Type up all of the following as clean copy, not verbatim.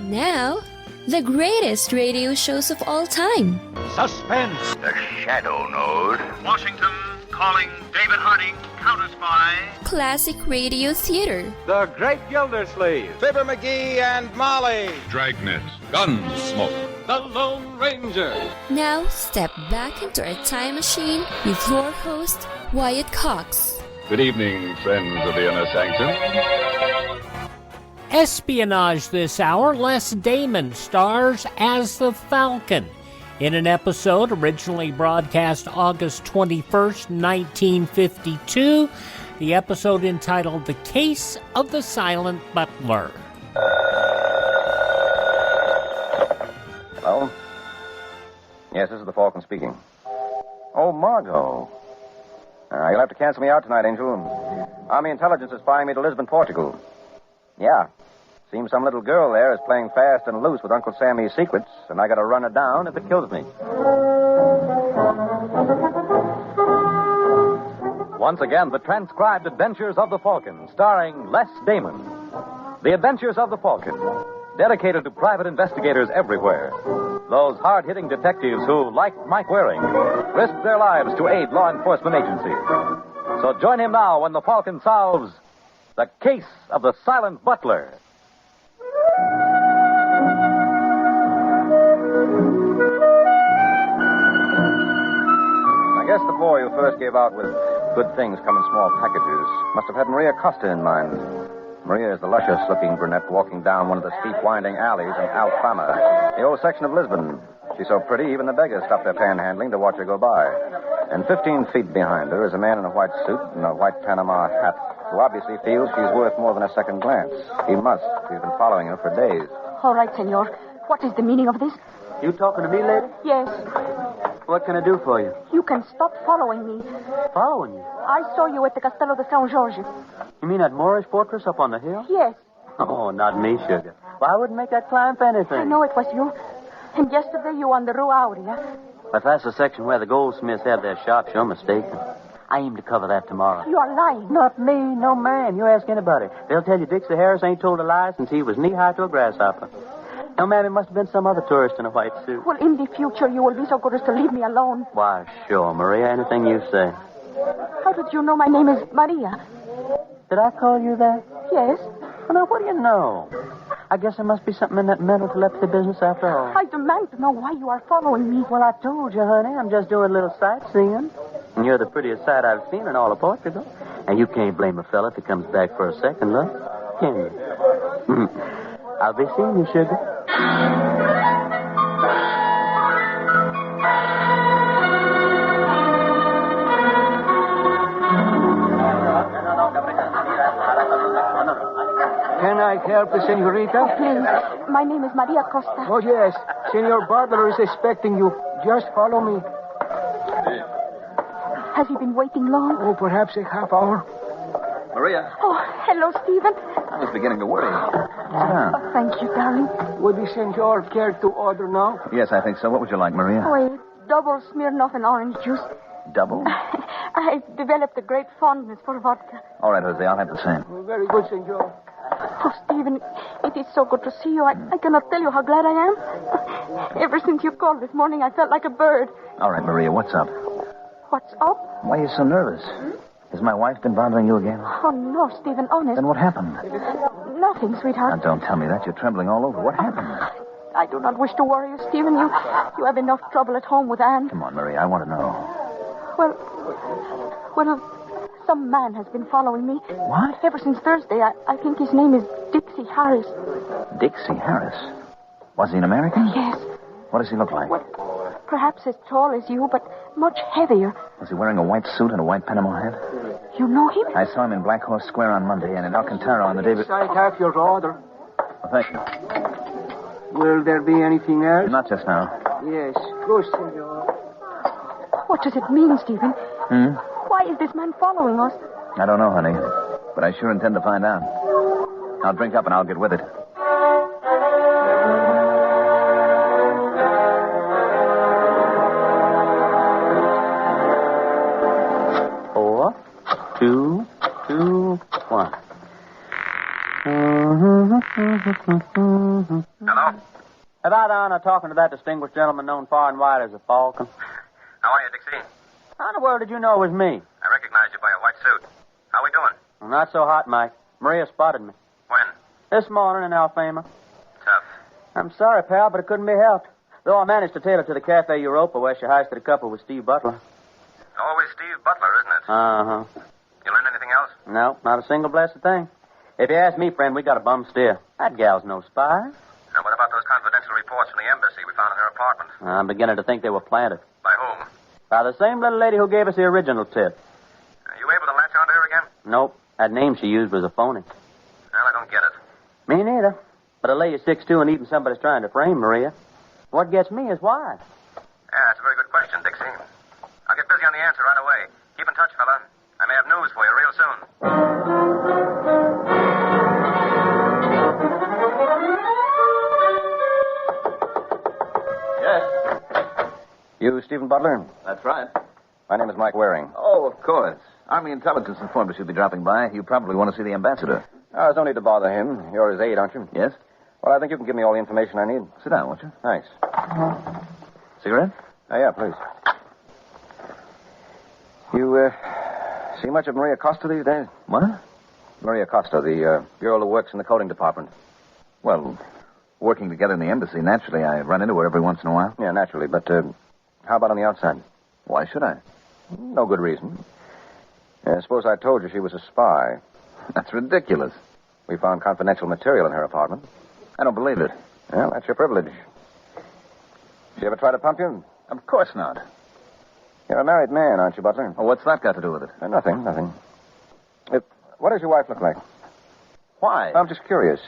Now, the greatest radio shows of all time. Suspense. The Shadow Node. Washington calling David Harding, counter spy. Classic radio theater. The Great Gildersleeve. Fibber McGee and Molly. Dragnet. Gunsmoke. The Lone Ranger. Now, step back into a time machine with your host, Wyatt Cox. Good evening, friends of the Inner Sanctum. Espionage this hour, Les Damon stars as the Falcon in an episode originally broadcast August 21st, 1952, the episode entitled The Case of the Silent Butler. Hello? Yes, this is the Falcon speaking. Oh, Margot. You'll have to cancel me out tonight, Angel. Army intelligence is spying me to Lisbon, Portugal. Yeah. Seems some little girl there is playing fast and loose with Uncle Sammy's secrets, and I gotta run her down if it kills me. Once again, the transcribed adventures of the Falcon, starring Les Damon. The Adventures of the Falcon, dedicated to private investigators everywhere. Those hard-hitting detectives who, like Mike Waring, risked their lives to aid law enforcement agencies. So join him now when the Falcon solves the case of the Silent Butler. I guess the boy who first gave out with good things come in small packages must have had Maria Costa in mind. Maria is the luscious-looking brunette walking down one of the steep, winding alleys in Alfama, the old section of Lisbon. She's so pretty, even the beggars stop their panhandling to watch her go by. And 15 feet behind her is a man in a white suit and a white Panama hat, who obviously feels she's worth more than a second glance. He must. He's been following her for days. All right, senor. What is the meaning of this? You talking to me, lady? Yes. What can I do for you? You can stop following me. Following you? I saw you at the Castello de São Jorge. You mean that Moorish fortress up on the hill? Yes. Oh, not me, sugar. Well, I wouldn't make that climb for anything. I know it was you. And yesterday you on the Rua Aurea. If that's the section where the goldsmiths have their shops, you're mistaken. I aim to cover that tomorrow. You are lying. Not me, no man. You ask anybody. They'll tell you Dixie Harris ain't told a lie since he was knee-high to a grasshopper. No, ma'am, it must have been some other tourist in a white suit. Well, in the future, you will be so good as to leave me alone. Why, sure, Maria, anything you say. How did you know my name is Maria? Did I call you that? Yes. Well, now, what do you know? I guess there must be something in that mental telepathy business after all. I demand to know why you are following me. Well, I told you, honey, I'm just doing a little sightseeing. And you're the prettiest sight I've seen in all of Portugal. And you can't blame a fella if he comes back for a second look, can you? I'll be seeing you, sugar. Can I help the senorita? Please. My name is Maria Costa. Oh, yes. Senor Butler is expecting you. Just follow me. Has he been waiting long? Oh, perhaps a half hour. Maria, Oh, hello, Stephen. I was beginning to worry. Sit down. Oh, thank you, darling. Would the senor care to order now? Yes, I think so. What would you like, Maria? Oh, a double Smirnoff and orange juice. Double? I've developed a great fondness for vodka. All right, Jose, I'll have the same. Oh, very good, senor. Oh, Stephen, it is so good to see you. I cannot tell you how glad I am. Ever since you called this morning, I felt like a bird. All right, Maria, what's up? What's up? Why are you so nervous? Has my wife been bothering you again? Oh, no, Stephen, honest. Then what happened? Nothing, sweetheart. Now, don't tell me that. You're trembling all over. What happened? I do not wish to worry you, Stephen. You have enough trouble at home with Anne. Come on, Maria, I want to know. Well, some man has been following me. What? Ever since Thursday. I think his name is Dixie Harris. Dixie Harris? Was he an American? Yes. What does he look like? Well, perhaps as tall as you, but much heavier. Was he wearing a white suit and a white Panama hat? You know him? I saw him in Black Horse Square on Monday and in Alcantara on the day... I have your order. Well, thank you. Will there be anything else? Not just now. Yes. Good, senor. What does it mean, Stephen? Why is this man following us? I don't know, honey. But I sure intend to find out. I'll drink up and I'll get with it. 2, 2, 1. Hello? Have I the honor of talking to that distinguished gentleman known far and wide as the Falcon? How are you, Dixie? How in the world did you know it was me? I recognize you by a white suit. How we doing? Well, not so hot, Mike. Maria spotted me. When? This morning in Alfama. Tough. I'm sorry, pal, but it couldn't be helped. Though I managed to tail her to the Cafe Europa where she heisted a couple with Steve Butler. Always Steve Butler, isn't it? Uh-huh. You learned anything else? No, not a single blessed thing. If you ask me, friend, we got a bum steer. That gal's no spy. And what about those confidential reports from the embassy we found in her apartment? I'm beginning to think they were planted. By whom? By the same little lady who gave us the original tip. Are you able to latch onto her again? Nope. That name she used was a phony. Well, I don't get it. Me neither. But I lay you 6'2" and even somebody's trying to frame Maria. What gets me is why. Yeah, that's a very good question, Dixie. I'll get busy on the answer right away. Keep in touch, fella. I may have news for you real soon. Yes. You Stephen Butler? That's right. My name is Mike Waring. Oh, of course. Army intelligence informed us you'd be dropping by. You probably want to see the ambassador. There's no need to bother him. You're his aide, aren't you? Yes? Well, I think you can give me all the information I need. Sit down, won't you? Thanks. Cigarette? Yeah, please. You, see much of Maria Costa these days? What? Maria Costa, the girl who works in the coding department. Well, working together in the embassy, naturally, I run into her every once in a while. Yeah, naturally, but how about on the outside? Why should I? No good reason. Suppose I told you she was a spy. That's ridiculous. We found confidential material in her apartment. I don't believe it. Well, that's your privilege. She ever try to pump you? Of course not. You're a married man, aren't you, Butler? Well, what's that got to do with it? Nothing. What does your wife look like? Why? I'm just curious.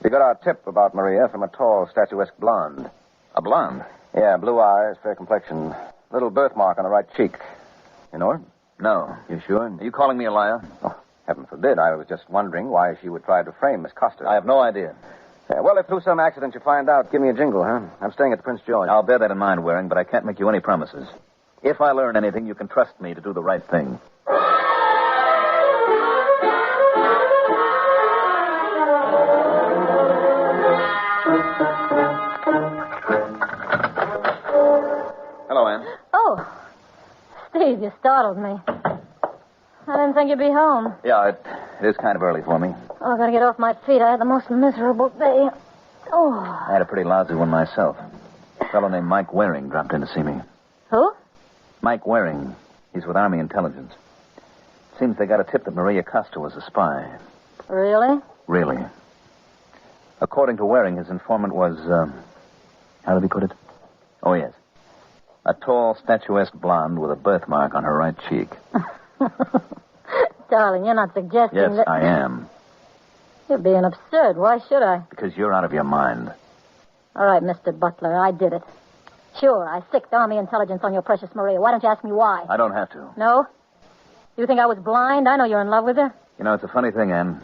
We got our tip about Maria from a tall, statuesque blonde. A blonde? Yeah, blue eyes, fair complexion. Little birthmark on the right cheek. You know her? No. You sure? Are you calling me a liar? Oh, heaven forbid. I was just wondering why she would try to frame Miss Costa. I have no idea. Yeah, well, if through some accident you find out, give me a jingle, huh? I'm staying at the Prince George. I'll bear that in mind, Waring, but I can't make you any promises. If I learn anything, you can trust me to do the right thing. Hello, Ann. Oh, Steve, you startled me. I didn't think you'd be home. Yeah, it is kind of early for me. Oh, I gotta get off my feet. I had the most miserable day. Oh. I had a pretty lousy one myself. A fellow named Mike Waring dropped in to see me. Who? Mike Waring. He's with Army Intelligence. Seems they got a tip that Maria Costa was a spy. Really? Really. According to Waring, his informant was, how did he put it? Oh, yes. A tall, statuesque blonde with a birthmark on her right cheek. Darling, you're not suggesting Yes, that... I am. You're being absurd. Why should I? Because you're out of your mind. All right, Mr. Butler, I did it. Sure, I sicked Army Intelligence on your precious Maria. Why don't you ask me why? I don't have to. No? You think I was blind? I know you're in love with her. You know, it's a funny thing, Ann.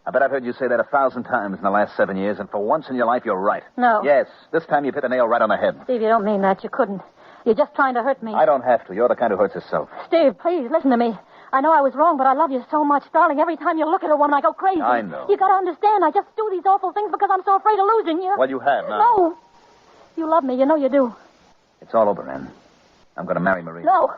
I bet I've heard you say that 1,000 times in the last 7 years, and for once in your life, you're right. No. Yes, this time you've hit the nail right on the head. Steve, you don't mean that. You couldn't. You're just trying to hurt me. I don't have to. You're the kind who hurts herself. Steve, please, listen to me. I know I was wrong, but I love you so much. Darling, every time you look at a woman, I go crazy. I know. You gotta understand, I just do these awful things because I'm so afraid of losing you. Well, you have now. No. You love me. You know you do. It's all over, Ann. I'm going to marry Maria. No.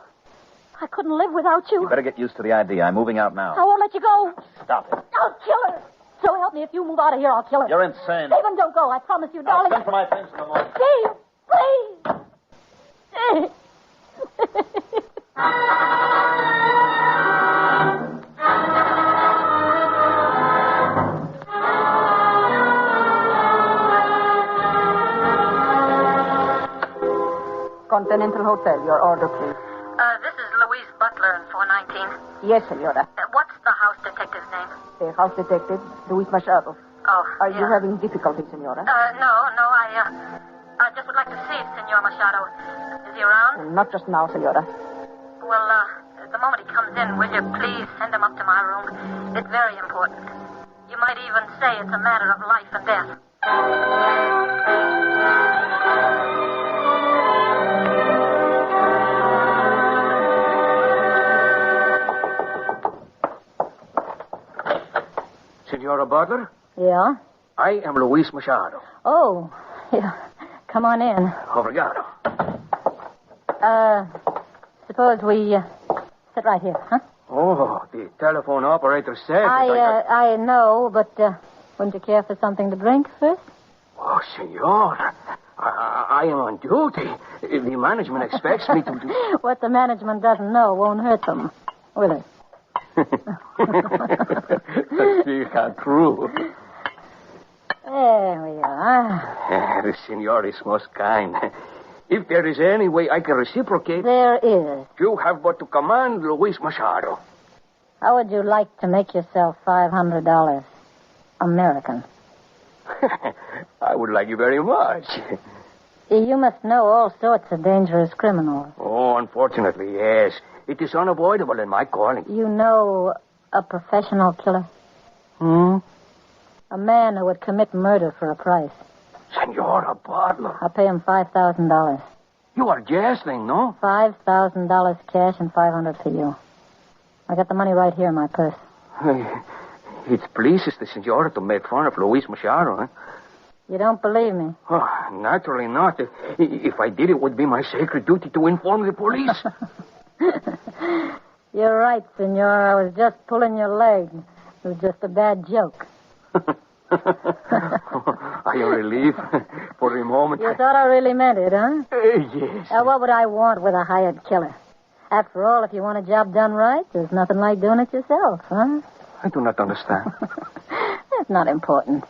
I couldn't live without you. You better get used to the idea. I'm moving out now. I won't let you go. Stop it. I'll kill her. So help me, if you move out of here, I'll kill her. You're insane. Stephen, don't go. I promise you, I'll darling. send for my things in the morning. Steve, please. Continental Hotel, your order, please. This is Louise Butler in 419. Yes, senora. What's the house detective's name? The house detective, Luis Machado. Oh, Are yeah. you having difficulty, senora? No, I just would like to see Senor Machado. Is he around? Not just now, senora. Well, the moment he comes in, will you please send him up to my room? It's very important. You might even say it's a matter of life and death. Senora Butler? Yeah? I am Luis Machado. Oh, yeah. Come on in. Obrigado. Suppose we sit right here, huh? Oh, the telephone operator said I know, but wouldn't you care for something to drink first? Oh, senor. I am on duty. The management expects me to do... What the management doesn't know won't hurt them, will it? See how true. There we are. The senor is most kind. If there is any way I can reciprocate... There is. You have but to command Luis Machado. How would you like to make yourself $500 American? I would like you very much. You must know all sorts of dangerous criminals. Oh, unfortunately, yes. It is unavoidable in my calling. You know a professional killer? Hmm? A man who would commit murder for a price. Senora Butler. I'll pay him $5,000. You are jesting, no? $5,000 cash and $500 for you. I got the money right here in my purse. It pleases the senora to make fun of Luis Machado, huh? You don't believe me? Oh, naturally not. If I did, it would be my sacred duty to inform the police. You're right, senor. I was just pulling your leg. It was just a bad joke. Are you relieved for the moment? You thought I really meant it, huh? Yes. What would I want with a hired killer? After all, if you want a job done right, there's nothing like doing it yourself, huh? I do not understand. That's not important.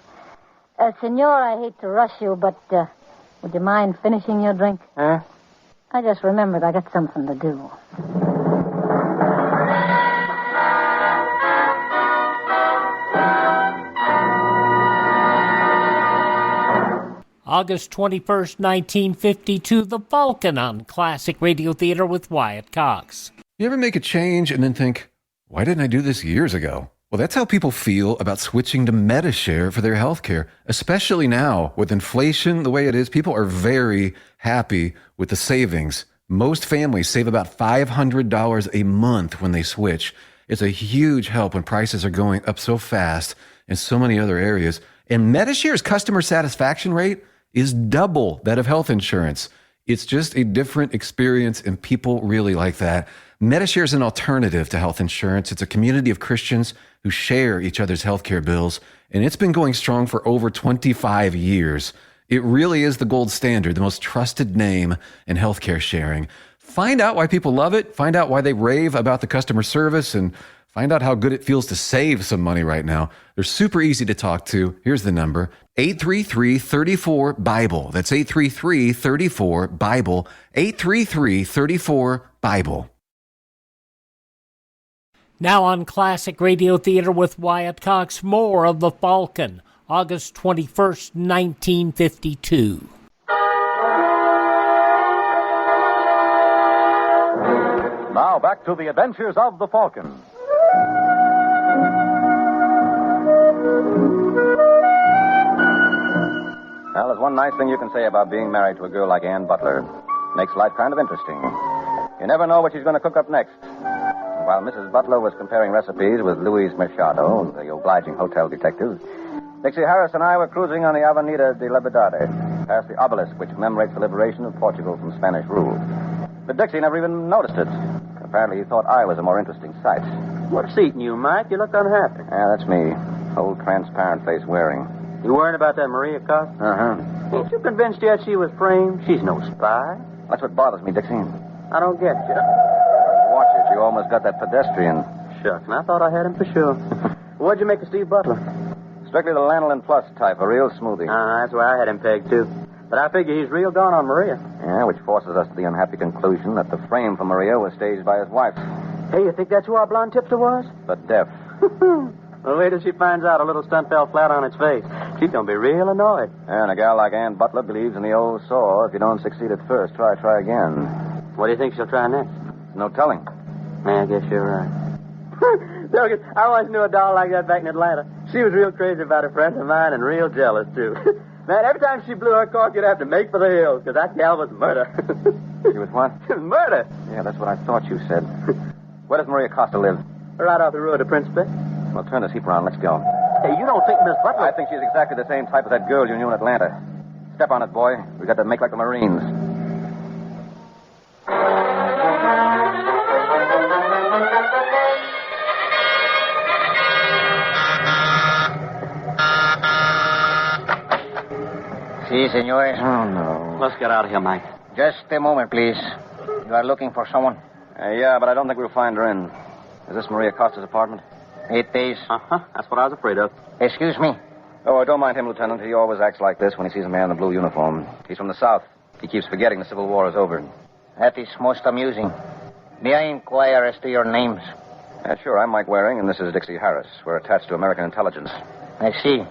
Senor, I hate to rush you, but would you mind finishing your drink? Huh? I just remembered I got something to do. August 21st, 1952, The Falcon on Classic Radio Theater with Wyatt Cox. You ever make a change and then think, why didn't I do this years ago? Well, that's how people feel about switching to Medishare for their health care, especially now with inflation the way it is. People are very happy with the savings. Most families save about $500 a month when they switch. It's a huge help when prices are going up so fast in so many other areas. And Medishare's customer satisfaction rate is double that of health insurance. It's just a different experience, and people really like that. Medishare is an alternative to health insurance. It's a community of Christians who share each other's healthcare bills, and it's been going strong for over 25 years. It really is the gold standard, the most trusted name in healthcare sharing. Find out why people love it. Find out why they rave about the customer service, and find out how good it feels to save some money right now. They're super easy to talk to. Here's the number, 833-34-BIBLE. That's 833-34-BIBLE, 833-34-BIBLE. Now on Classic Radio Theater with Wyatt Cox, more of The Falcon, August 21st, 1952. Now back to the adventures of the Falcon. Well, there's one nice thing you can say about being married to a girl like Ann Butler. Makes life kind of interesting. You never know what she's going to cook up next. While Mrs. Butler was comparing recipes with Luis Machado, the obliging hotel detective, Dixie Harris and I were cruising on the Avenida de Libertad, past the obelisk which commemorates the liberation of Portugal from Spanish rule. But Dixie never even noticed it. Apparently he thought I was a more interesting sight. What's eating you, Mike? You look unhappy. Yeah, that's me. Old transparent face wearing. You worrying about that Maria Cox? Uh-huh. Ain't you convinced yet she was framed? She's no spy. That's what bothers me, Dixie. I don't get you. Watch it. You almost got that pedestrian. Shucks, and I thought I had him for sure. What'd you make of Steve Butler? Strictly the Lanolin Plus type, a real smoothie. That's where I had him pegged, too. But I figure he's real gone on Maria. Yeah, which forces us to the unhappy conclusion that the frame for Maria was staged by his wife. Hey, you think that's who our blonde tipster was? But deaf. Well, wait till she finds out a little stunt fell flat on its face. She's going to be real annoyed. Yeah, and a gal like Ann Butler believes in the old saw. If you don't succeed at first, try again. What do you think she'll try next? No telling. Yeah, I guess you're right. Look, I once knew a doll like that back in Atlanta. She was real crazy about a friend of mine and real jealous, too. Man, every time she blew her cork, you'd have to make for the hills, because that gal was murder. She was what? Murder. Yeah, that's what I thought you said. Where does Maria Costa live? Right off the road to Principe. Well, turn this heap around. Let's go. Hey, you don't think Miss Butler... I think she's exactly the same type as that girl you knew in Atlanta. Step on it, boy. We got to make like the Marines. Si, senores. Oh, no. Let's get out of here, Mike. Just a moment, please. You are looking for someone? Yeah, but I don't think we'll find her in. Is this Maria Costa's apartment? It is. Uh-huh. That's what I was afraid of. Excuse me. Oh, don't mind him, Lieutenant. He always acts like this when he sees a man in a blue uniform. He's from the South. He keeps forgetting the Civil War is over. That is most amusing. May I inquire as to your names? Sure, I'm Mike Waring, and this is Dixie Harris. We're attached to American intelligence. I see.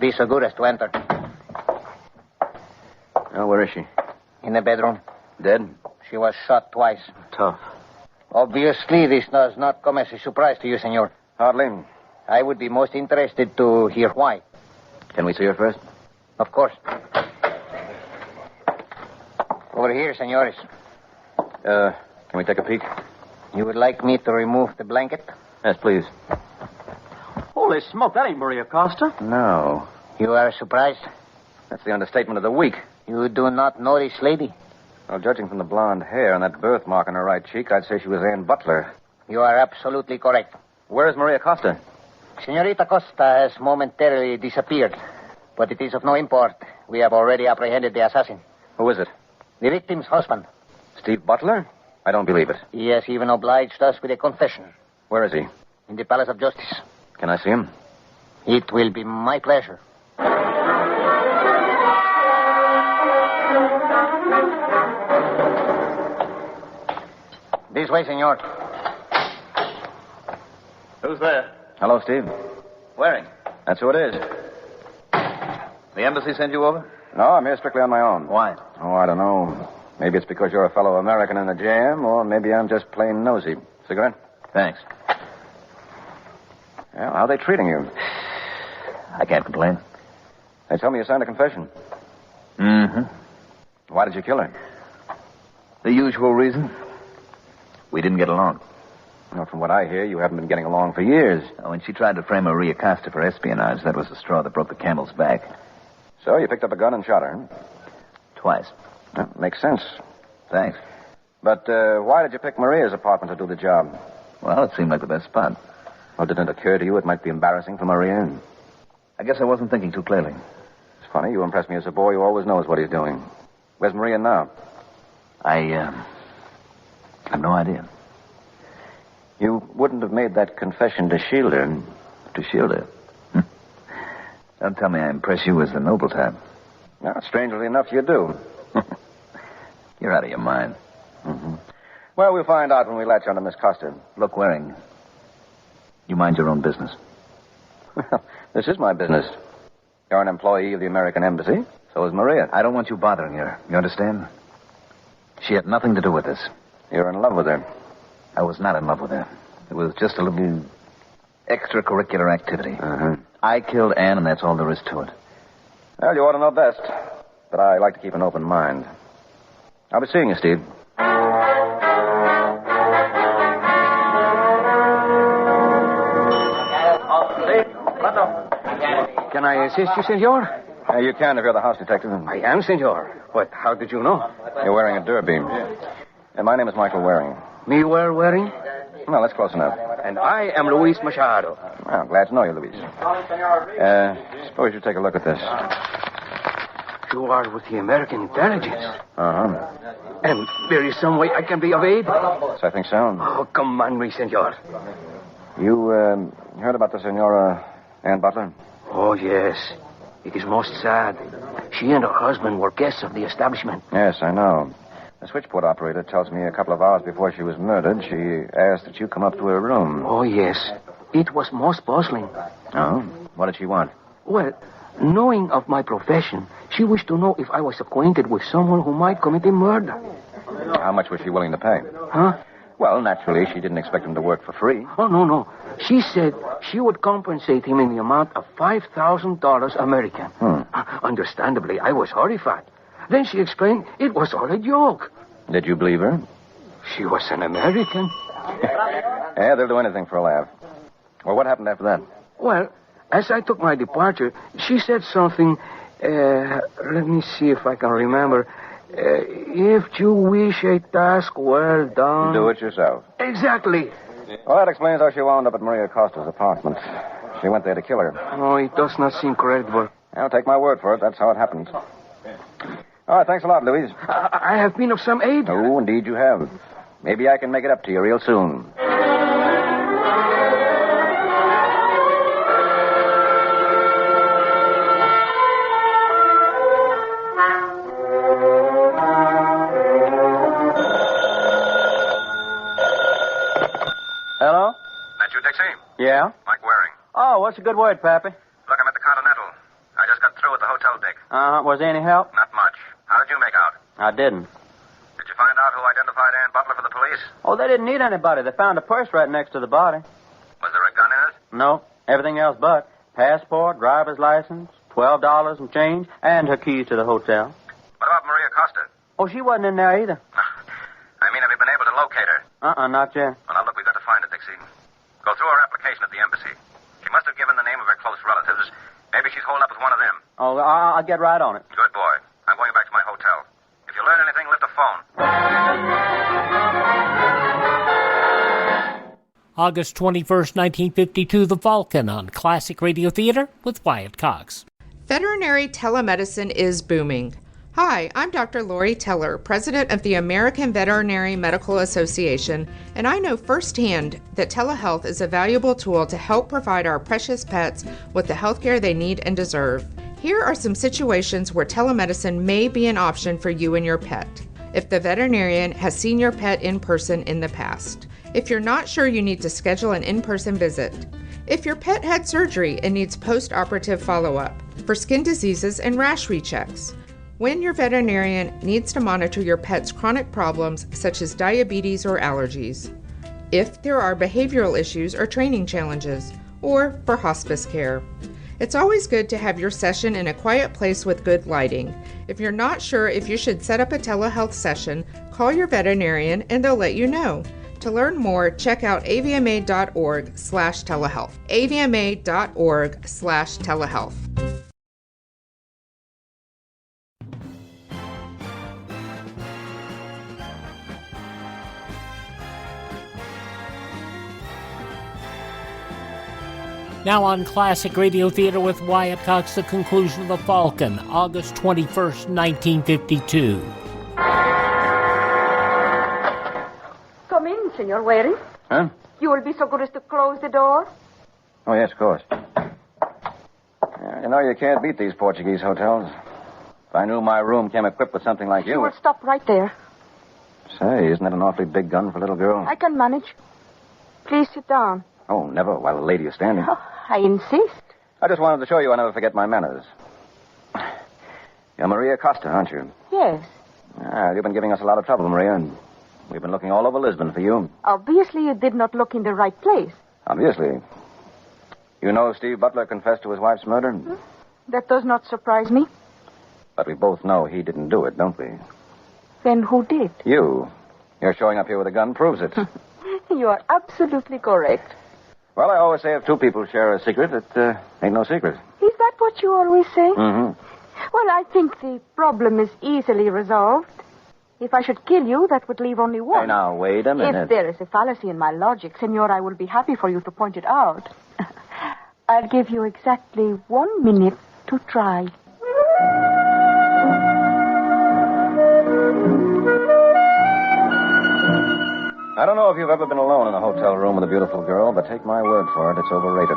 Be so good as to enter. Oh, where is she? In the bedroom. Dead? She was shot twice. Tough. Obviously, this does not come as a surprise to you, senor. Hardly. I would be most interested to hear why. Can we see her first? Of course. Over here, senores. Can we take a peek? You would like me to remove the blanket? Yes, please. Holy smoke, that ain't Maria Costa. No. You are surprised? That's the understatement of the week. You do not know this lady? Well, judging from the blonde hair and that birthmark on her right cheek, I'd say she was Ann Butler. You are absolutely correct. Where is Maria Costa? Senorita Costa has momentarily disappeared, but it is of no import. We have already apprehended the assassin. Who is it? The victim's husband. Steve Butler? I don't believe it. He has even obliged us with a confession. Where is he? In the Palace of Justice. Can I see him? It will be my pleasure. This way, senor. Who's there? Hello, Steve. Waring. That's who it is. The embassy sent you over? No, I'm here strictly on my own. Why? Oh, I don't know. Maybe it's because you're a fellow American in the jam, or maybe I'm just plain nosy. Cigarette? Thanks. Well, how are they treating you? I can't complain. They tell me you signed a confession. Mm-hmm. Why did you kill her? The usual reason. We didn't get along. Well, from what I hear, you haven't been getting along for years. When she tried to frame Maria Costa for espionage, that was the straw that broke the camel's back. So you picked up a gun and shot her? Twice. Well, makes sense. Thanks. But why did you pick Maria's apartment to do the job? Well, it seemed like the best spot. Well, didn't it occur to you it might be embarrassing for Maria? I guess I wasn't thinking too clearly. It's funny. You impress me as a boy who always knows what he's doing. Where's Maria now? I have no idea. You wouldn't have made that confession to shield her. To shield her? Don't tell me I impress you as the noble type. No, strangely enough, you do. You're out of your mind. Mm-hmm. Well, we'll find out when we latch onto Miss Costa. Look, Waring, you mind your own business. Well, this is my business. You're an employee of the American Embassy. So is Maria. I don't want you bothering her. You understand? She had nothing to do with this. You're in love with her. I was not in love with her. It was just a little extracurricular activity. Uh-huh. I killed Anne, and that's all there is to it. Well, you ought to know best. But I like to keep an open mind. I'll be seeing you, Steve. Can I assist you, senor? You can if you're the house detective. I am, senor. But how did you know? You're wearing a durbeam. And my name is Michael Waring. Me were wearing? Well, that's close enough. And I am Luis Machado. Well, glad to know you, Luis. Suppose you take a look at this. You are with the American intelligence. Uh-huh. And there is some way I can be of aid? Yes, I think so. Oh, command me, senor. You heard about the Senora Ann Butler? Oh, yes. It is most sad. She and her husband were guests of the establishment. Yes, I know. The switchboard operator tells me a couple of hours before she was murdered, she asked that you come up to her room. Oh, yes. It was most puzzling. Oh? What did she want? Well, knowing of my profession, she wished to know if I was acquainted with someone who might commit a murder. How much was she willing to pay? Huh? Well, naturally, she didn't expect him to work for free. Oh, no. She said she would compensate him in the amount of $5,000 American. Understandably, I was horrified. Then she explained it was all a joke. Did you believe her? She was an American. Yeah, they'll do anything for a laugh. Well, what happened after that? Well, As I took my departure, she said something. Let me see if I can remember. If you wish a task well done... Do it yourself. Exactly. Well, that explains how she wound up at Maria Costa's apartment. She went there to kill her. Oh, it does not seem credible. I'll take my word for it. That's how it happened. All right, thanks a lot, Louise. I have been of some aid. Oh, indeed you have. Maybe I can make it up to you real soon. Hello? That you, Dixie? Yeah? Mike Waring. Oh, what's a good word, Pappy? Look, I'm at the Continental. I just got through at the hotel, Dick. Was there any help? Not much. How did you make out? I didn't. Did you find out who identified Ann Butler for the police? Oh, they didn't need anybody. They found a purse right next to the body. Was there a gun in it? No, everything else but passport, driver's license, $12 and change, and her keys to the hotel. What about Maria Costa? Oh, she wasn't in there either. I mean, have you been able to locate her? Not yet. Well, now, look, we've got to find her, Dixie. Go through her application at the embassy. She must have given the name of her close relatives. Maybe she's holed up with one of them. Oh, I'll get right on it. Good boy. I'm going back to my hotel. If you learn anything, lift a phone. August 21st, 1952, The Falcon on Classic Radio Theater with Wyatt Cox. Veterinary telemedicine is booming. Hi, I'm Dr. Lori Teller, president of the American Veterinary Medical Association, and I know firsthand that telehealth is a valuable tool to help provide our precious pets with the healthcare they need and deserve. Here are some situations where telemedicine may be an option for you and your pet. If the veterinarian has seen your pet in person in the past. If you're not sure you need to schedule an in-person visit. If your pet had surgery and needs post-operative follow-up. For skin diseases and rash rechecks. When your veterinarian needs to monitor your pet's chronic problems such as diabetes or allergies. If there are behavioral issues or training challenges. Or for hospice care. It's always good to have your session in a quiet place with good lighting. If you're not sure if you should set up a telehealth session, call your veterinarian and they'll let you know. To learn more, check out avma.org/telehealth. avma.org/telehealth. Now on Classic Radio Theater with Wyatt Cox, the conclusion of The Falcon, August 21st, 1952. Come in, Senor Waring. Huh? You will be so good as to close the door? Oh, yes, of course. You know, you can't beat these Portuguese hotels. If I knew my room came equipped with something like you... You will stop right there. Say, isn't that an awfully big gun for a little girl? I can manage. Please sit down. Oh, never, while the lady is standing. Oh, I insist. I just wanted to show you I never forget my manners. You're Maria Costa, aren't you? Yes. You've been giving us a lot of trouble, Maria, and we've been looking all over Lisbon for you. Obviously, you did not look in the right place. Obviously. You know Steve Butler confessed to his wife's murder? That does not surprise me. But we both know he didn't do it, don't we? Then who did? You. You're showing up here with a gun proves it. You are absolutely correct. Well, I always say if two people share a secret, it ain't no secret. Is that what you always say? Mm-hmm. Well, I think the problem is easily resolved. If I should kill you, that would leave only one. Hey, now, wait a minute. If there is a fallacy in my logic, Senor, I will be happy for you to point it out. I'll give you exactly 1 minute to try. I don't know if you've ever been alone in a hotel room with a beautiful girl, but take my word for it, it's overrated.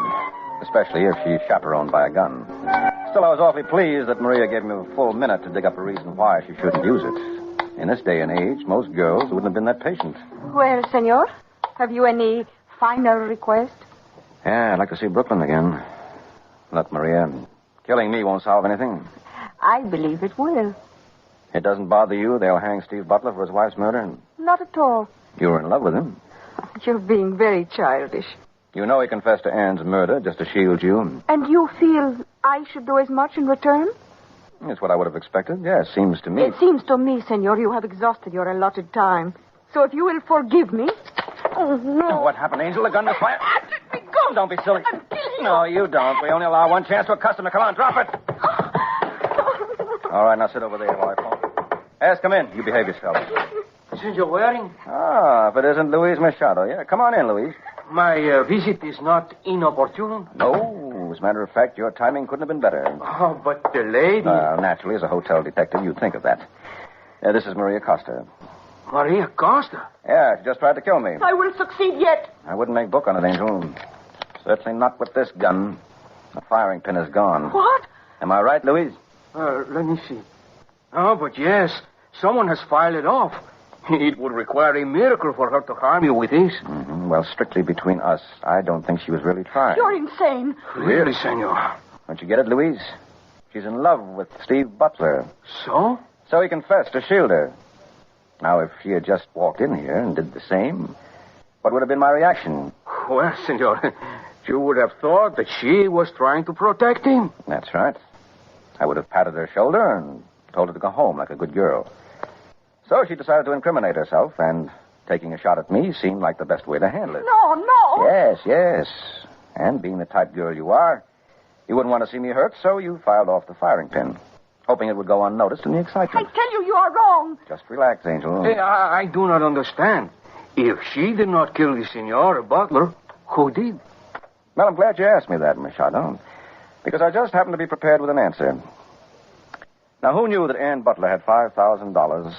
Especially if she's chaperoned by a gun. Still, I was awfully pleased that Maria gave me a full minute to dig up a reason why she shouldn't use it. In this day and age, most girls wouldn't have been that patient. Well, Senor, have you any final request? Yeah, I'd like to see Brooklyn again. Look, Maria, killing me won't solve anything. I believe it will. It doesn't bother you they'll hang Steve Butler for his wife's murder? Not at all. You were in love with him. You're being very childish. You know he confessed to Ann's murder just to shield you. And you feel I should do as much in return? That's what I would have expected. Yes, seems to me. It seems to me, Senor, you have exhausted your allotted time. So if you will forgive me... Oh, no. What happened, Angel? A gun to fire? Let me go. Don't be silly. I'm killing No, you don't. We only allow one chance to a customer. Come on, drop it. All right, now sit over there while I phone. Yes, come in. You behave yourself. Senor Waring? Ah, if it isn't Louise Machado. Yeah, come on in, Louise. My visit is not inopportune? No. As a matter of fact, your timing couldn't have been better. Oh, but the lady... Naturally, as a hotel detective, you'd think of that. This is Maria Costa. Maria Costa? Yeah, she just tried to kill me. I will succeed yet. I wouldn't make book on it, Angel. Certainly not with this gun. The firing pin is gone. What? Am I right, Louise? Let me see. Oh, but yes. Someone has filed it off. It would require a miracle for her to harm you with this. Mm-hmm. Well, strictly between us, I don't think she was really trying. You're insane. Really, senor? Don't you get it, Louise? She's in love with Steve Butler. So? So he confessed to shield her. Now, if she had just walked in here and did the same, what would have been my reaction? Well, senor, you would have thought that she was trying to protect him. That's right. I would have patted her shoulder and told her to go home like a good girl. So she decided to incriminate herself, and taking a shot at me seemed like the best way to handle it. No. Yes. And being the type girl you are, you wouldn't want to see me hurt, so you filed off the firing pin, hoping it would go unnoticed in the excitement. I tell you are wrong. Just relax, Angel. Hey, I do not understand. If she did not kill the Senor Butler, who did? Well, I'm glad you asked me that, Machado, because I just happened to be prepared with an answer. Now, who knew that Ann Butler had $5,000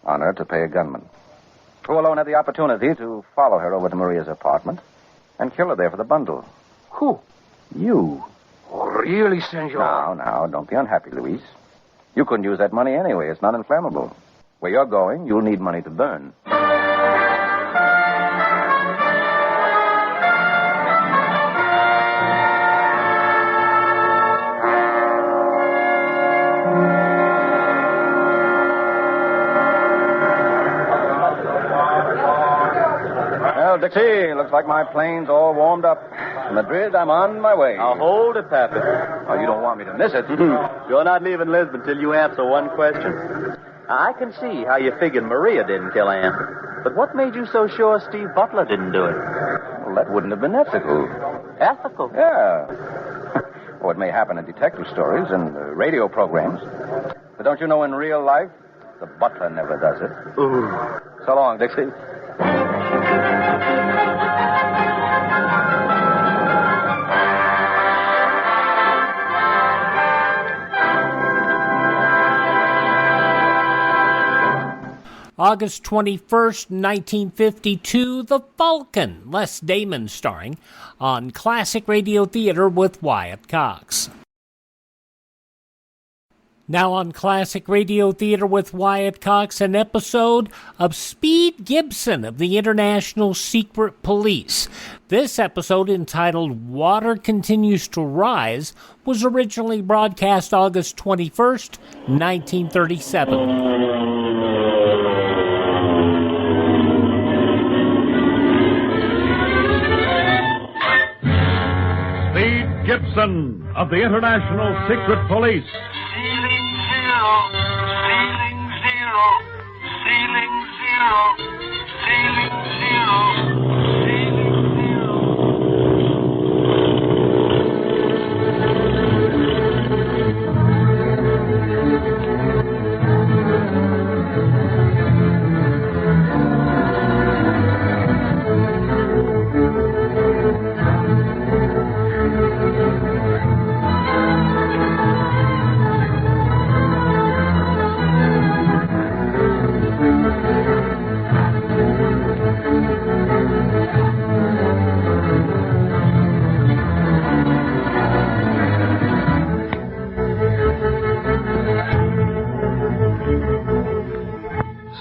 on her to pay a gunman? Who alone had the opportunity to follow her over to Maria's apartment and kill her there for the bundle? Who? You. Oh, really, senor? Now, don't be unhappy, Louise. You couldn't use that money anyway. It's not inflammable. Where you're going, you'll need money to burn. Well, Dixie, looks like my plane's all warmed up. Madrid, I'm on my way. Now, hold it, Pappy. Oh, you don't want me to miss it. You're not leaving Lisbon till you answer one question. Now, I can see how you figured Maria didn't kill Ann. But what made you so sure Steve Butler didn't do it? Well, that wouldn't have been ethical. Ethical? Yeah. Well, it may happen in detective stories and radio programs. But don't you know in real life, the butler never does it. Ooh. So long, Dixie. August 21st, 1952, The Falcon, Les Damon starring, on Classic Radio Theater with Wyatt Cox. Now on Classic Radio Theater with Wyatt Cox, an episode of Speed Gibson of the International Secret Police. This episode, entitled Water Continues to Rise, was originally broadcast August 21st, 1937. Gibson of the International Secret Police. Ceiling zero, ceiling zero, ceiling zero, ceiling zero, ceiling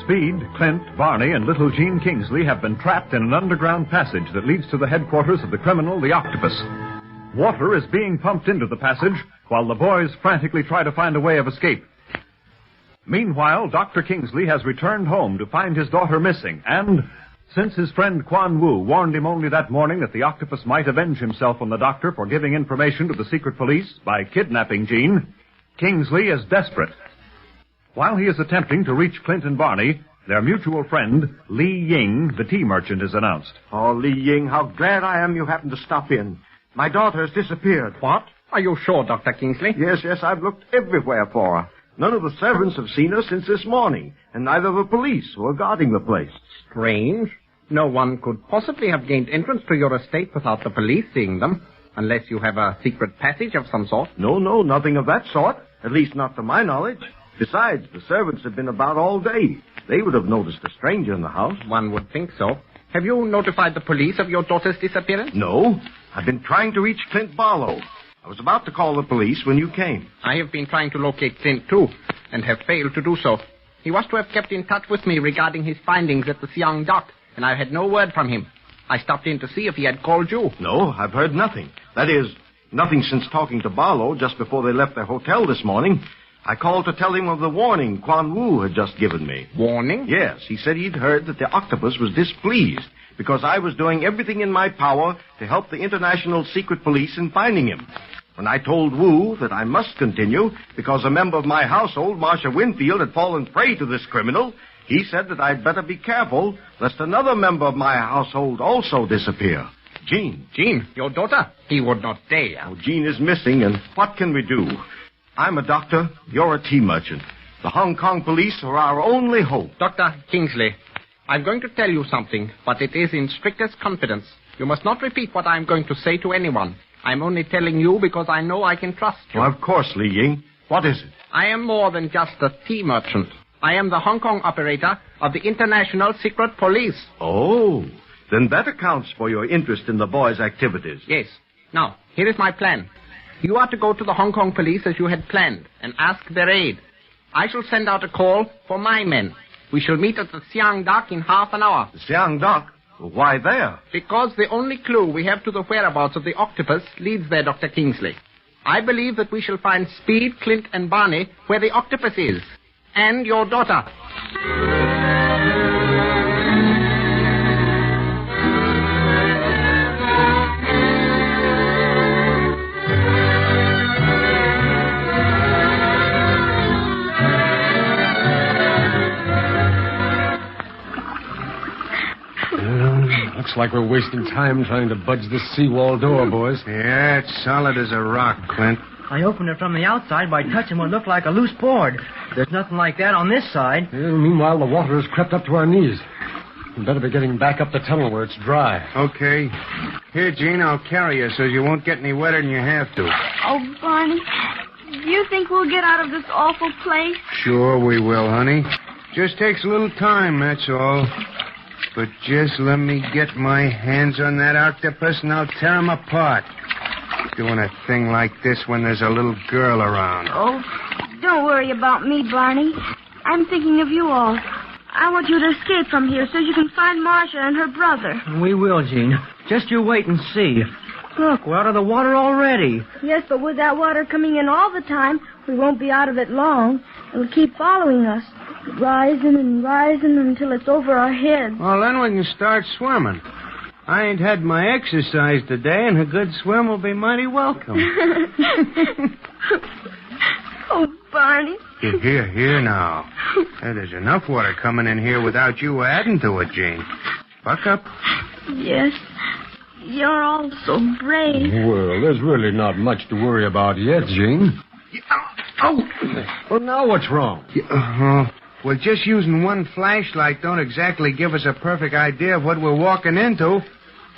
Speed, Clint, Barney, and little Gene Kingsley have been trapped in an underground passage that leads to the headquarters of the criminal, the Octopus. Water is being pumped into the passage while the boys frantically try to find a way of escape. Meanwhile, Dr. Kingsley has returned home to find his daughter missing, and since his friend Quan Wu warned him only that morning that the Octopus might avenge himself on the doctor for giving information to the secret police by kidnapping Gene, Kingsley is desperate. While he is attempting to reach Clint and Barney, their mutual friend, Li Ying, the tea merchant, is announced. Oh, Li Ying, how glad I am you happened to stop in. My daughter has disappeared. What? Are you sure, Dr. Kingsley? Yes, I've looked everywhere for her. None of the servants have seen her since this morning, and neither the police who are guarding the place. Strange. No one could possibly have gained entrance to your estate without the police seeing them, unless you have a secret passage of some sort. No, nothing of that sort. At least not to my knowledge. Besides, the servants have been about all day. They would have noticed a stranger in the house. One would think so. Have you notified the police of your daughter's disappearance? No. I've been trying to reach Clint Barlow. I was about to call the police when you came. I have been trying to locate Clint, too, and have failed to do so. He was to have kept in touch with me regarding his findings at the Siang dock, and I had no word from him. I stopped in to see if he had called you. No, I've heard nothing. That is, nothing since talking to Barlow just before they left their hotel this morning. I called to tell him of the warning Quan Wu had just given me. Warning? Yes, he said he'd heard that the Octopus was displeased because I was doing everything in my power to help the International Secret Police in finding him. When I told Wu that I must continue because a member of my household, Marcia Winfield, had fallen prey to this criminal, he said that I'd better be careful lest another member of my household also disappear. Jean. Jean, your daughter? He would not dare. Oh, Jean is missing, and what can we do? I'm a doctor. You're a tea merchant. The Hong Kong police are our only hope. Dr. Kingsley, I'm going to tell you something, but it is in strictest confidence. You must not repeat what I'm going to say to anyone. I'm only telling you because I know I can trust you. Well, of course, Li Ying. What is it? I am more than just a tea merchant. I am the Hong Kong operator of the International Secret Police. Oh, then that accounts for your interest in the boy's activities. Yes. Now, here is my plan. You are to go to the Hong Kong police as you had planned and ask their aid. I shall send out a call for my men. We shall meet at the Siang dock in half an hour. The Siang dock? Why there? Because the only clue we have to the whereabouts of the Octopus leads there, Dr. Kingsley. I believe that we shall find Speed, Clint, and Barney where the Octopus is. And your daughter. Looks like we're wasting time trying to budge this seawall door, boys. Yeah, it's solid as a rock, Clint. I opened it from the outside by touching what looked like a loose board. There's nothing like that on this side. Yeah, meanwhile, the water has crept up to our knees. We better be getting back up the tunnel where it's dry. Okay. Here, Jean, I'll carry you so you won't get any wetter than you have to. Oh, Barney, do you think we'll get out of this awful place? Sure we will, honey. Just takes a little time, that's all. But just let me get my hands on that octopus and I'll tear him apart. Doing a thing like this when there's a little girl around. Oh, don't worry about me, Barney. I'm thinking of you all. I want you to escape from here so you can find Marcia and her brother. We will, Jean. Just you wait and see. Look, we're out of the water already. Yes, but with that water coming in all the time, we won't be out of it long. It'll keep following us, rising and rising until it's over our heads. Well, then we can start swimming. I ain't had my exercise today, and a good swim will be mighty welcome. Oh, Barney. Here now. There's enough water coming in here without you adding to it, Jane. Buck up. Yes. You're all so brave. Well, there's really not much to worry about yet, Jean. Oh! Well, now what's wrong? Well, just using one flashlight don't exactly give us a perfect idea of what we're walking into.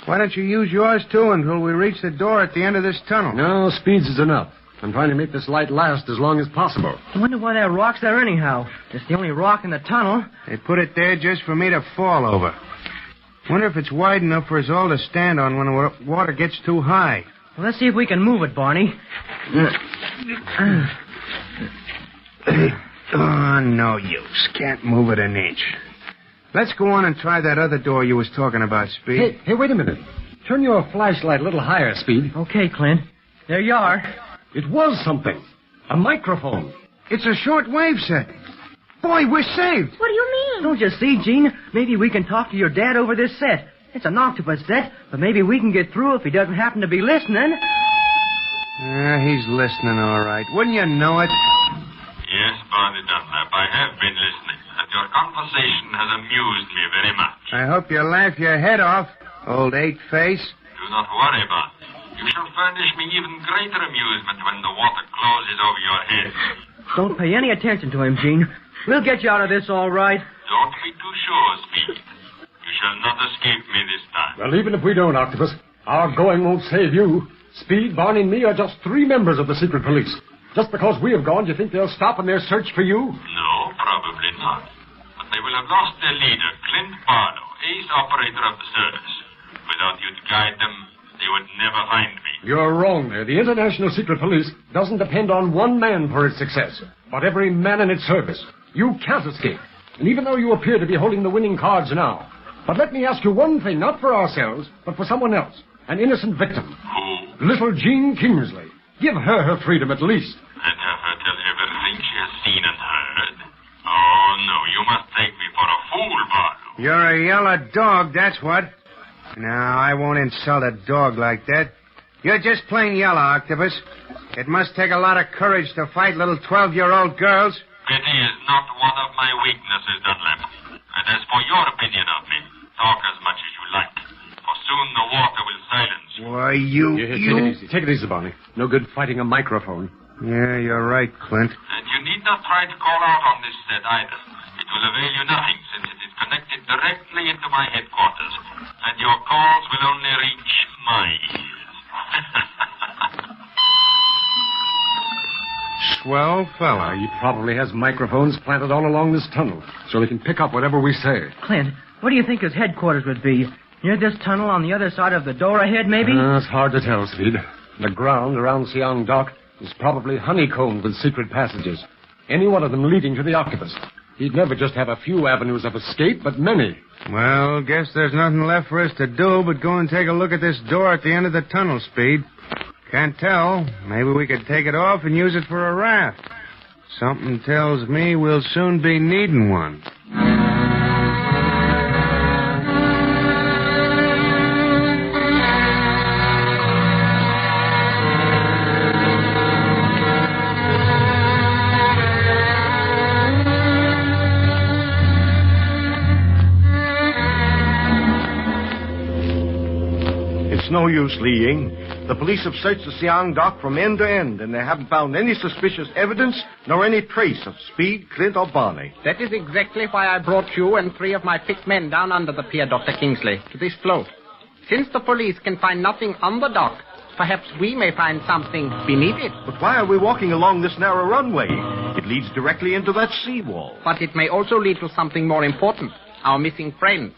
Why don't you use yours, too, until we reach the door at the end of this tunnel? No, speeds is enough. I'm trying to make this light last as long as possible. I wonder why that rock's there anyhow. It's the only rock in the tunnel. They put it there just for me to fall over. Wonder if it's wide enough for us all to stand on when the water gets too high. Well, let's see if we can move it, Barney. Oh, no use. Can't move it an inch. Let's go on and try that other door you was talking about, Speed. Hey, wait a minute. Turn your flashlight a little higher, Speed. Okay, Clint. There you are. It was something. A microphone. It's a short-wave set. Boy, we're saved. What do you mean? Don't you see, Gene? Maybe we can talk to your dad over this set. It's an octopus set, but maybe we can get through if he doesn't happen to be listening. Yeah, he's listening all right. Wouldn't you know it? Yes, Barney Dunlap, I have been listening, and your conversation has amused me very much. I hope you laugh your head off, old eight-face. Do not worry about it. You shall furnish me even greater amusement when the water closes over your head. Don't pay any attention to him, Gene. We'll get you out of this all right. Don't be too sure, Speed. You shall not escape me this time. Well, even if we don't, Octopus, our going won't save you. Speed, Barney, and me are just 3 members of the secret police. Just because we have gone, do you think they'll stop in their search for you? No, probably not. But they will have lost their leader, Clint Barlow, ace operator of the service. Without you to guide them, they would never find me. You're wrong there. The International Secret Police doesn't depend on one man for its success, but every man in its service. You can't escape. And even though you appear to be holding the winning cards now, but let me ask you one thing, not for ourselves, but for someone else. An innocent victim. Who? Little Jean Kingsley. Give her freedom at least. And have her tell everything she has seen and heard. Oh, no, you must take me for a fool, Barlow. You're a yellow dog, that's what. No, I won't insult a dog like that. You're just plain yellow, Octopus. It must take a lot of courage to fight little 12-year-old girls. Pity is not one of my weaknesses, Dunlap. And as for your opinion of me, talk as much as you like. For soon the water will silence you. Why, you... Take it easy, Barney. No good fighting a microphone. Yeah, you're right, Clint. And you need not try to call out on this set either. It will avail you nothing, since it is connected directly into my headquarters. And your calls will only reach my ears. Swell fella. He probably has microphones planted all along this tunnel, so he can pick up whatever we say. Clint, what do you think his headquarters would be? Near this tunnel on the other side of the door ahead, maybe? It's hard to tell, Speed. The ground around Siang Dock is probably honeycombed with secret passages, any one of them leading to the Octopus. He'd never just have a few avenues of escape, but many. Well, guess there's nothing left for us to do but go and take a look at this door at the end of the tunnel, Speed. Can't tell. Maybe we could take it off and use it for a raft. Something tells me we'll soon be needing one. It's no use, Li Ying. The police have searched the Siang Dock from end to end, and they haven't found any suspicious evidence nor any trace of Speed, Clint, or Barney. That is exactly why I brought you and 3 of my picked men down under the pier, Dr. Kingsley, to this float. Since the police can find nothing on the dock, perhaps we may find something beneath it. But why are we walking along this narrow runway? It leads directly into that seawall. But it may also lead to something more important, our missing friend.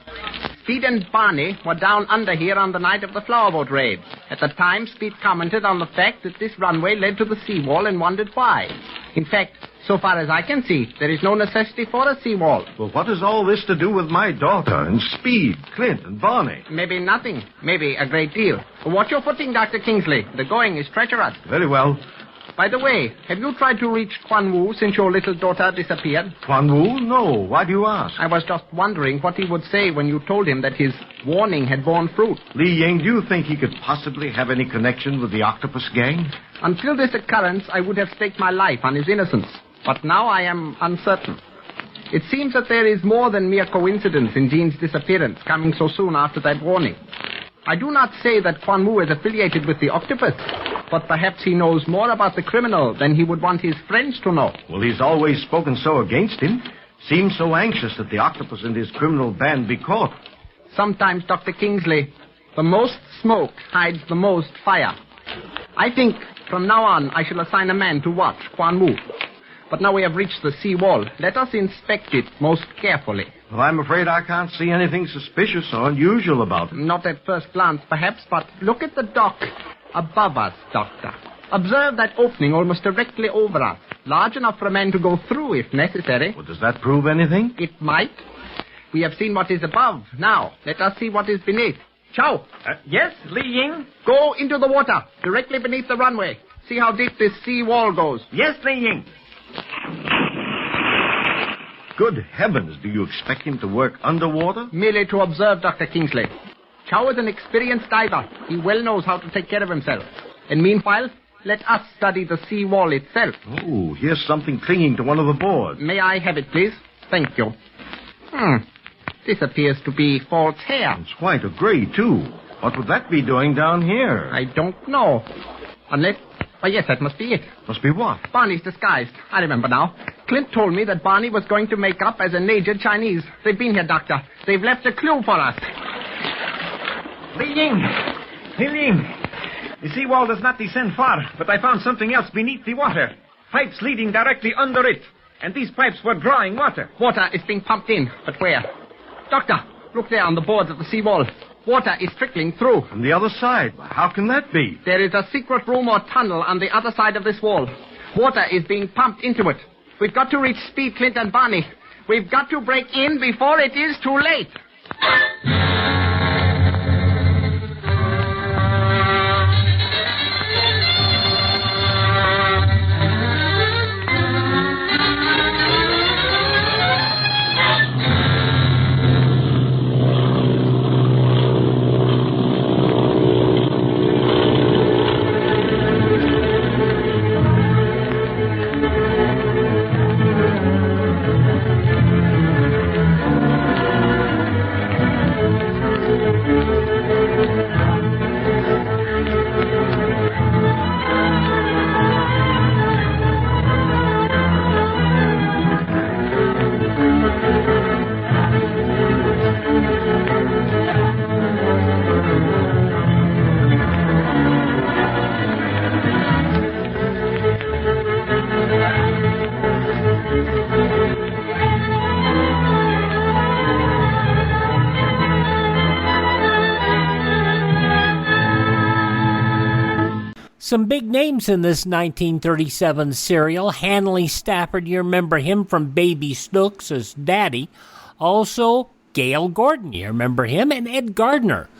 Speed and Barney were down under here on the night of the flowerboat raid. At the time, Speed commented on the fact that this runway led to the seawall and wondered why. In fact, so far as I can see, there is no necessity for a seawall. Well, what has all this to do with my daughter and Speed, Clint, and Barney? Maybe nothing. Maybe a great deal. Watch your footing, Dr. Kingsley. The going is treacherous. Very well. By the way, have you tried to reach Quan Wu since your little daughter disappeared? Quan Wu? No. Why do you ask? I was just wondering what he would say when you told him that his warning had borne fruit. Li Ying, do you think he could possibly have any connection with the Octopus gang? Until this occurrence, I would have staked my life on his innocence. But now I am uncertain. It seems that there is more than mere coincidence in Jean's disappearance coming so soon after that warning. I do not say that Quan Wu is affiliated with the Octopus, but perhaps he knows more about the criminal than he would want his friends to know. Well, he's always spoken so against him. Seems so anxious that the Octopus and his criminal band be caught. Sometimes, Dr. Kingsley, the most smoke hides the most fire. I think from now on I shall assign a man to watch Quan Wu. But now we have reached the sea wall. Let us inspect it most carefully. Well, I'm afraid I can't see anything suspicious or unusual about it. Not at first glance, perhaps, but look at the dock above us, Doctor. Observe that opening almost directly over us. Large enough for a man to go through if necessary. Well, does that prove anything? It might. We have seen what is above. Now, let us see what is beneath. Chow. Yes, Li Ying? Go into the water, directly beneath the runway. See how deep this sea wall goes. Yes, Li Ying. Good heavens, do you expect him to work underwater? Merely to observe, Dr. Kingsley. Chow is an experienced diver. He well knows how to take care of himself. And meanwhile, let us study the sea wall itself. Oh, here's something clinging to one of the boards. May I have it, please? Thank you. This appears to be false hair. It's white or gray, too. What would that be doing down here? I don't know. Unless... Oh, yes, that must be it. Must be what? Barney's disguised. I remember now. Clint told me that Barney was going to make up as a aged Chinese. They've been here, Doctor. They've left a clue for us. Li Ying! The seawall does not descend far, but I found something else beneath the water. Pipes leading directly under it. And these pipes were drawing water. Water is being pumped in, but where? Doctor, look there on the boards of the seawall. Water is trickling through. From the other side? How can that be? There is a secret room or tunnel on the other side of this wall. Water is being pumped into it. We've got to reach Speed, Clint, and Barney. We've got to break in before it is too late. Some big names in this 1937 serial. Hanley Stafford, you remember him from Baby Snooks as Daddy. Also, Gale Gordon, you remember him, and Ed Gardner,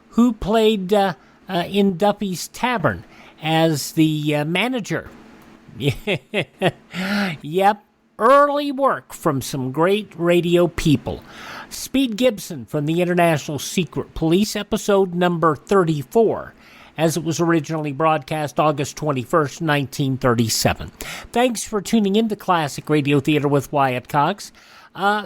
who played in Duffy's Tavern as the manager. Yep, early work from some great radio people. Speed Gibson from the International Secret Police, episode number 34. As it was originally broadcast August 21st, 1937. Thanks for tuning in to Classic Radio Theater with Wyatt Cox.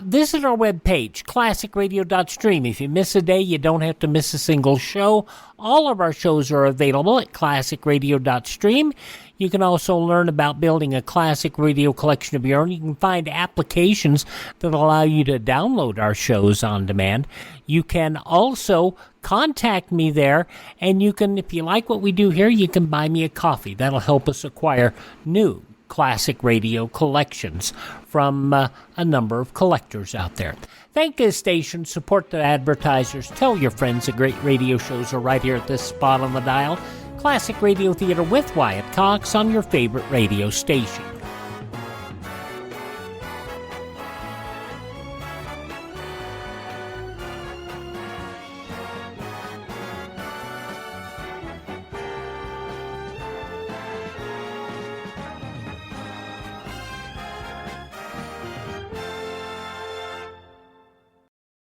Visit our webpage, classicradio.stream. If you miss a day, you don't have to miss a single show. All of our shows are available at classicradio.stream. You can also learn about building a classic radio collection of your own. You can find applications that allow you to download our shows on demand. You can also contact me there, and you can, if you like what we do here, you can buy me a coffee. That'll help us acquire new classic radio collections from a number of collectors out there. Thank this station, support the advertisers, tell your friends the great radio shows are right here at this spot on the dial. Classic Radio Theater with Wyatt Cox on your favorite radio station.